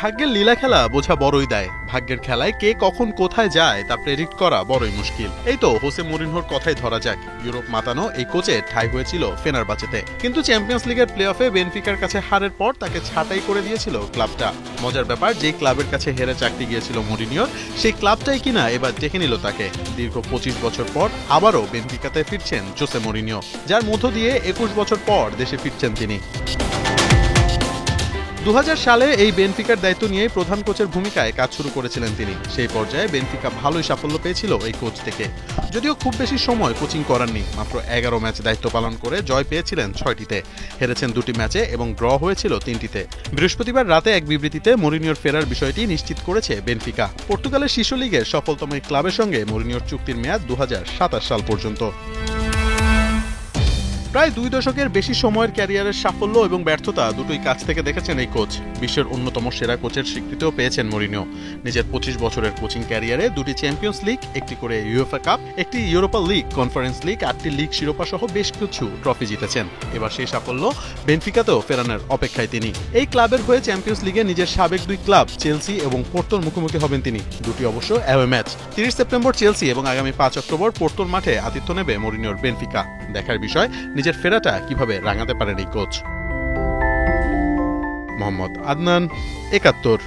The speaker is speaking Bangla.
ভাগ্যের লীলা খেলা বোঝা বড়ই দায়। ভাগ্যের খেলায় কে কখন কোথায় যায় তা প্রেডিক্ট করা বড়ই মুশকিল। এই তো হোসে মরিনহোর কথাই ধরা যাক। ইউরোপ মাতানো এই কোচের ঠাঁই হয়েছিল ফেনারবাচেতে, কিন্তু চ্যাম্পিয়ন্স লিগের প্লে অফে বেনফিকার কাছে হারের পর তাকে ছাঁটাই করে দিয়েছিল ক্লাবটা। মজার ব্যাপার, যেই ক্লাবের কাছে হেরে চাকরি গিয়েছিল মরিনিওর, সেই ক্লাবটাই কিনা এবার দেখে নিল তাকে। দীর্ঘ 25 বছর পর আবারও বেনফিকাতে ফিরছেন জোসে মরিনিও, যার মধ্য দিয়ে 21 বছর পর দেশে ফিরছেন তিনি। 2000 সালে এই বেনফিকার দায়িত্ব নিয়েই প্রধান কোচের ভূমিকায় কাজ শুরু করেছিলেন তিনি। সেই পর্যায়ে বেনফিকা ভালোই সাফল্য পেয়েছিল এই কোচ থেকে, যদিও খুব বেশি সময় কোচিং করাননি। মাত্র 11 ম্যাচ দায়িত্ব পালন করে জয় পেয়েছিলেন 6টিতে, হেরেছেন 2টি ম্যাচে এবং ড্র হয়েছিল 3টিতে। বৃহস্পতিবার রাতে এক বিবৃতিতে মরিনিওর ফেরার বিষয়টি নিশ্চিত করেছে বেনফিকা। পর্তুগালের শীর্ষ লিগের সফলতম এই ক্লাবের সঙ্গে মরিনিওর চুক্তির মেয়াদ 2027 সাল পর্যন্ত। প্রায় 2 দশকের বেশি সময়ের ক্যারিয়ারের সাফল্য এবং ব্যর্থতা দুটোই কাছ থেকে দেখেছেন এই কোচ। বিশ্বের অন্যতম সেরা কোচের স্বীকৃতিও পেয়েছেন মরিনিও। নিজের 25 বছরের কোচিং ক্যারিয়ারে 2টি চ্যাম্পিয়ন্স লিগ, একটি করে ইউএফএ কাপ, একটি ইউরোপা লিগ, কনফারেন্স লিগ, 8টি লিগ শিরোপা সহ বেশ কিছু ট্রফি জিতেছেন। এবার সেই সাফল্য বেনফিকাতেও ফেরানোর অপেক্ষায় তিনি। এই ক্লাবের হয়ে চ্যাম্পিয়ন্স লিগে নিজের সাবেক 2 ক্লাব চেলসি এবং পোর্টোর মুখোমুখি হবেন তিনি। দুটি অবশ্য অ্যাওয়ে ম্যাচ। 30 সেপ্টেম্বর চেলসি এবং আগামী 5 অক্টোবর পোর্টোর মাঠে আতিথ্য নেবে মরিনিওর বেনফিকা। দেখার বিষয় নিজের ফেরাটা কিভাবে রাঙাতে পারেন এই কোচ। মোহাম্মদ আদনান, 71।